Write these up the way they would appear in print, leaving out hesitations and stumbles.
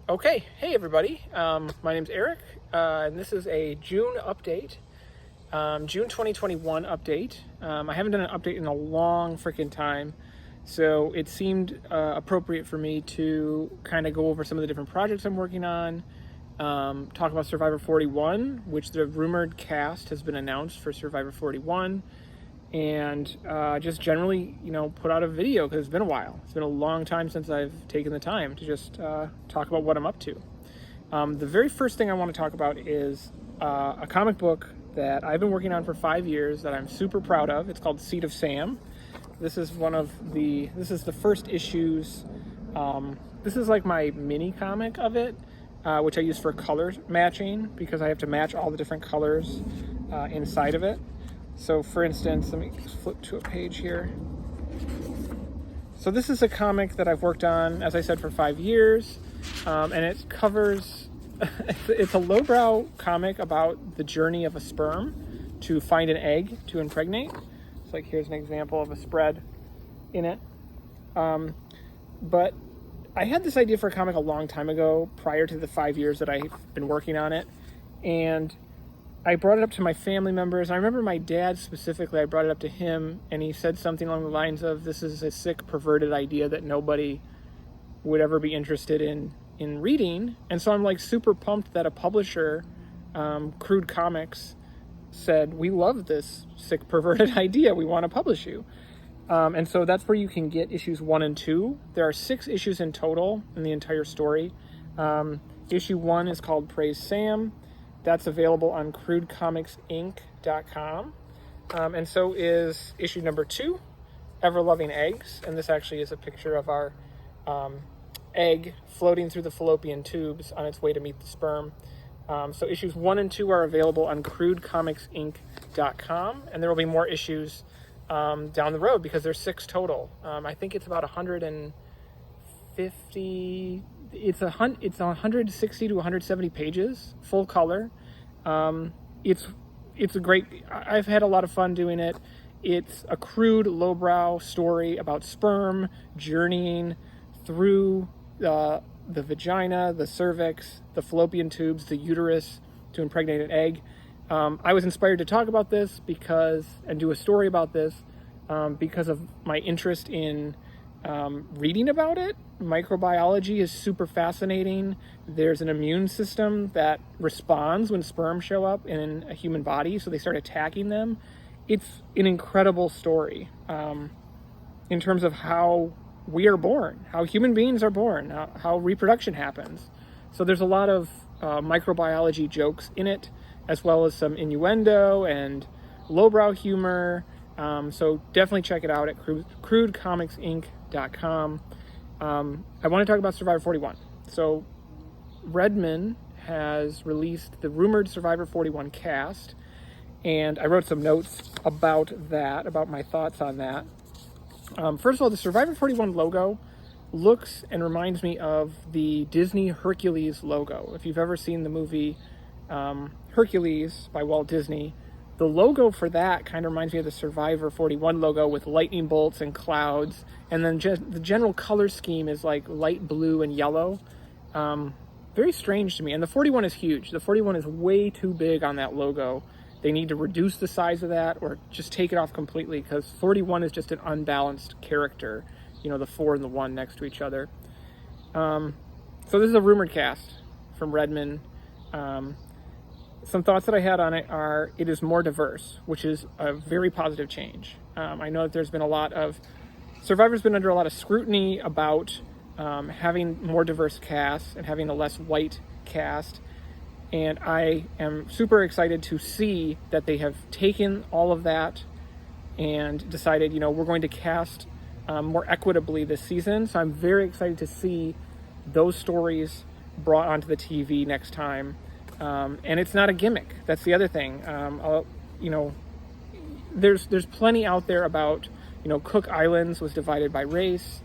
Okay, hey everybody. My name's Eric, and this is a June update, June 2021 update. I haven't done an update in a long freaking time, so it seemed appropriate for me to kind of go over some of the different projects I'm working on, talk about Survivor 41, which the rumored cast has been announced for Survivor 41, and just generally, put out a video because it's been a while. It's been a long time since I've taken the time to just talk about what I'm up to. The very first thing I want to talk about is a comic book that I've been working on for 5 years that I'm super proud of. It's called Seed of Sam. This is the first issues. This is like my mini comic of it, which I use for color matching because I have to match all the different colors inside of it. So for instance, let me flip to a page here. So this is a comic that I've worked on, as I said, for 5 years. And it covers, it's a lowbrow comic about the journey of a sperm to find an egg to impregnate. It's like, here's an example of a spread in it. But I had this idea for a comic a long time ago, prior to the 5 years that I've been working on it. And I brought it up to my family members. I remember my dad specifically, I brought it up to him, and he said something along the lines of, this is a sick, perverted idea that nobody would ever be interested in reading. And so I'm like super pumped that a publisher, Crude Comics, said, we love this sick, perverted idea. We want to publish you. And so that's where you can get issues 1 and 2. There are 6 issues in total in the entire story. Issue 1 is called Praise Sam. That's available on crudecomicsinc.com. And so is issue number 2, Ever Loving Eggs. And this actually is a picture of our egg floating through the fallopian tubes on its way to meet the sperm. So issues 1 and 2 are available on crudecomicsinc.com. And there will be more issues down the road because there's 6 total. I think it's about 150... It's 160 to 170 pages, full color. It's a great. I've had a lot of fun doing it. It's a crude, lowbrow story about sperm journeying through the vagina, the cervix, the fallopian tubes, the uterus to impregnate an egg. I was inspired to talk about this and do a story about this because of my interest in reading about it. Microbiology is super fascinating. There's an immune system that responds when sperm show up in a human body, so they start attacking them. It's an incredible story in terms of how we are born, how human beings are born, how reproduction happens. So there's a lot of microbiology jokes in it, as well as some innuendo and lowbrow humor. So definitely check it out at crudecomicsinc.com. I want to talk about Survivor 41. So Redman has released the rumored Survivor 41 cast, and I wrote some notes about that, about my thoughts on that. First of all, the Survivor 41 logo looks and reminds me of the Disney Hercules logo. If you've ever seen the movie Hercules by Walt Disney, the logo for that kind of reminds me of the Survivor 41 logo with lightning bolts and clouds. And then the general color scheme is like light blue and yellow. Very strange to me. And the 41 is huge. The 41 is way too big on that logo. They need to reduce the size of that or just take it off completely because 41 is just an unbalanced character. The 4 and the 1 next to each other. So this is a rumored cast from Redman. Some thoughts that I had on it are, it is more diverse, which is a very positive change. I know that there's been Survivor's been under a lot of scrutiny about having more diverse casts and having a less white cast. And I am super excited to see that they have taken all of that and decided, we're going to cast more equitably this season. So I'm very excited to see those stories brought onto the TV next time. And it's not a gimmick. That's the other thing. There's plenty out there about, Cook Islands was divided by race.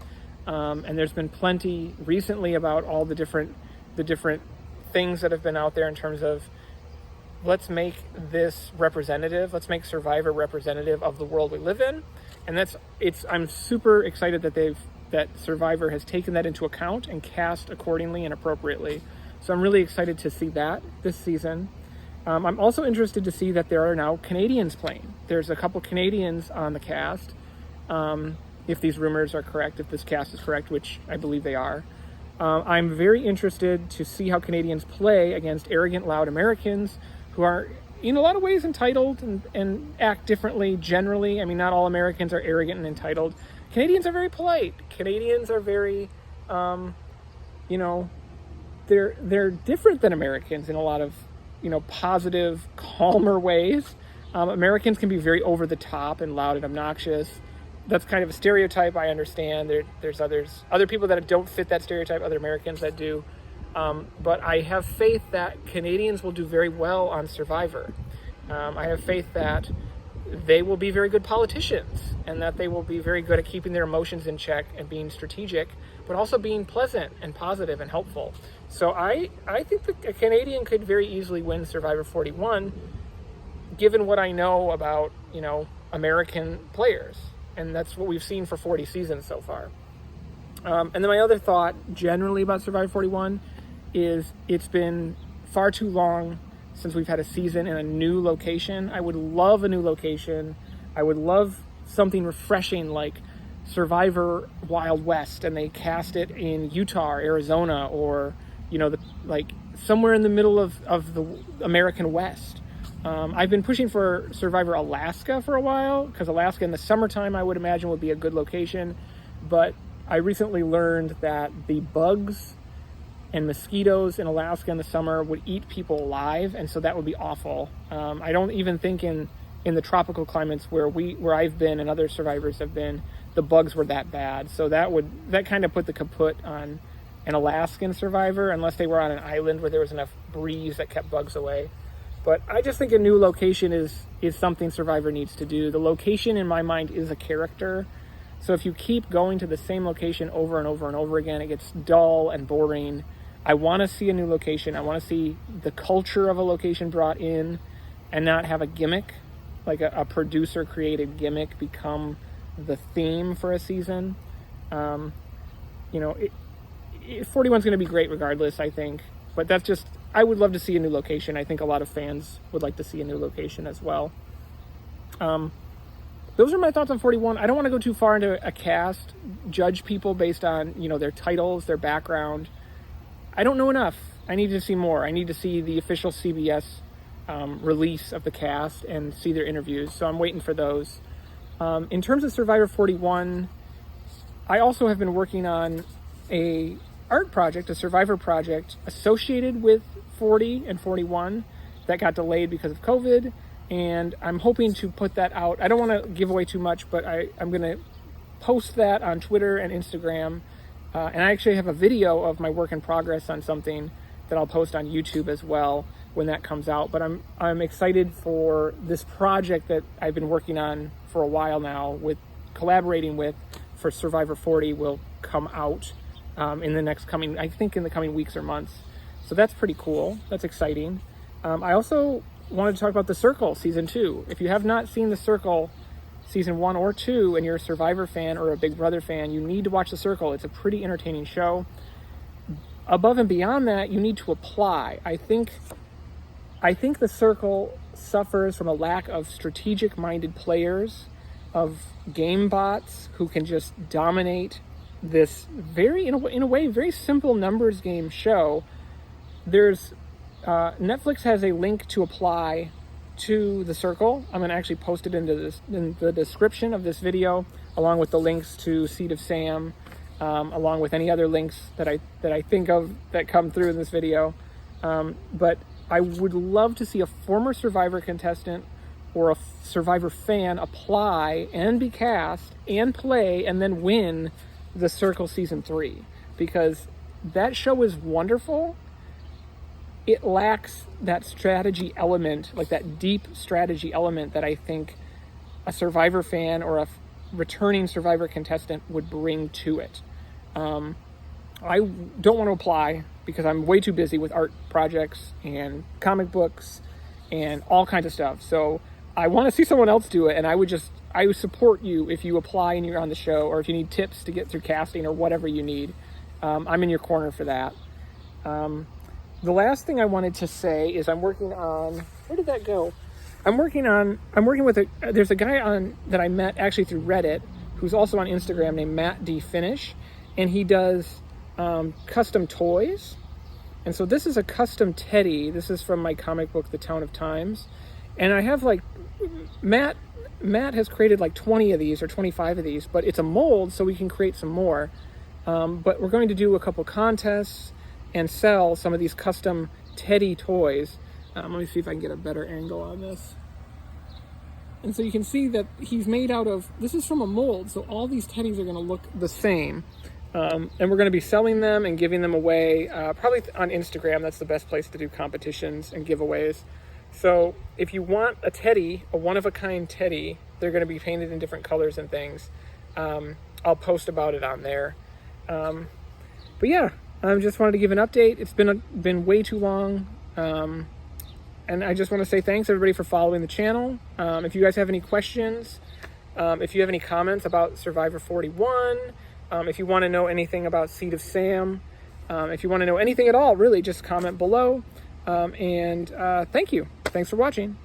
And there's been plenty recently about all the different things that have been out there in terms of, let's make this representative. Let's make Survivor representative of the world we live in. And I'm super excited that they've that Survivor has taken that into account and cast accordingly and appropriately. So I'm really excited to see that this season. I'm also interested to see that there are now Canadians playing. There's a couple Canadians on the cast. If these rumors are correct, if this cast is correct, which I believe they are. I'm very interested to see how Canadians play against arrogant, loud Americans who are in a lot of ways entitled and act differently generally. I mean, not all Americans are arrogant and entitled. Canadians are very polite. Canadians are very, they're different than Americans in a lot of, positive, calmer ways. Americans can be very over the top and loud and obnoxious. That's kind of a stereotype, I understand. There's other people that don't fit that stereotype, other Americans that do. But I have faith that Canadians will do very well on Survivor. I have faith that they will be very good politicians and that they will be very good at keeping their emotions in check and being strategic, but also being pleasant and positive and helpful. So I think that a Canadian could very easily win Survivor 41, given what I know about, American players. And that's what we've seen for 40 seasons so far. And then my other thought generally about Survivor 41 is it's been far too long since we've had a season in a new location. I would love a new location. I would love something refreshing like Survivor Wild West, and they cast it in Utah or Arizona, or somewhere in the middle of the American West. I've been pushing for Survivor Alaska for a while, because Alaska in the summertime I would imagine would be a good location, but I recently learned that the bugs and mosquitoes in Alaska in the summer would eat people alive, and so that would be awful. I don't even think in the tropical climates where I've been and other survivors have been, the bugs were that bad. So that kind of put the kaput on an Alaskan survivor, unless they were on an island where there was enough breeze that kept bugs away. But I just think a new location is something Survivor needs to do. The location in my mind is a character. So if you keep going to the same location over and over and over again, it gets dull and boring. I want to see a new location. I want to see the culture of a location brought in and not have a gimmick, like a producer created gimmick become the theme for a season. 41's going to be great regardless, I think. But that's just, I would love to see a new location. I think a lot of fans would like to see a new location as well. Those are my thoughts on 41. I don't want to go too far into a cast, judge people based on, their titles, their background. I don't know enough. I need to see more. I need to see the official CBS release of the cast and see their interviews. So I'm waiting for those. In terms of Survivor 41, I also have been working on a art project, a Survivor project associated with 40 and 41 that got delayed because of COVID. And I'm hoping to put that out. I don't want to give away too much, but I'm going to post that on Twitter and Instagram. And I actually have a video of my work in progress on something that I'll post on YouTube as well when that comes out. But I'm excited for this project that I've been working on for a while now, with collaborating with for Survivor 40 will come out in the coming weeks or months. So that's pretty cool. That's exciting. I also wanted to talk about The Circle Season 2. If you have not seen The Circle Season 1 or 2 and you're a Survivor fan or a Big Brother fan, you need to watch The Circle. It's a pretty entertaining show. Above and beyond that, you need to apply. I think The Circle suffers from a lack of strategic-minded players, of game bots who can just dominate this in a way, very simple numbers game show. There's Netflix has a link to apply to The Circle. I'm going to actually post it in the description of this video, along with the links to Seed of Sam, along with any other links that I think of that come through in this video. But I would love to see a former Survivor contestant or a Survivor fan apply and be cast and play and then win The Circle Season 3, because that show is wonderful. It lacks that strategy element, like that deep strategy element that I think a Survivor fan or a returning Survivor contestant would bring to it. I don't want to apply because I'm way too busy with art projects and comic books and all kinds of stuff. So I want to see someone else do it, and I would support you if you apply and you're on the show, or if you need tips to get through casting or whatever you need. I'm in your corner for that. The last thing I wanted to say is I'm working on, where did that go? I'm working with there's a guy that I met actually through Reddit, who's also on Instagram, named Matt D Finish, and he does custom toys. And so this is a custom teddy. This is from my comic book, The Town of Times. And I have like, Matt has created like 20 of these or 25 of these, but it's a mold, so we can create some more. But we're going to do a couple contests and sell some of these custom teddy toys. Let me see if I can get a better angle on this. And so you can see that he's made out of, this is from a mold, so all these teddies are going to look the same. And we're going to be selling them and giving them away, probably on Instagram. That's the best place to do competitions and giveaways. So if you want a teddy, a one-of-a-kind teddy, they're going to be painted in different colors and things. I'll post about it on there. But yeah, I just wanted to give an update. It's been way too long. And I just want to say thanks, everybody, for following the channel. If you guys have any questions, if you have any comments about Survivor 41, if you want to know anything about Seed of Sam, if you want to know anything at all, really, just comment below. And thank you. Thanks for watching.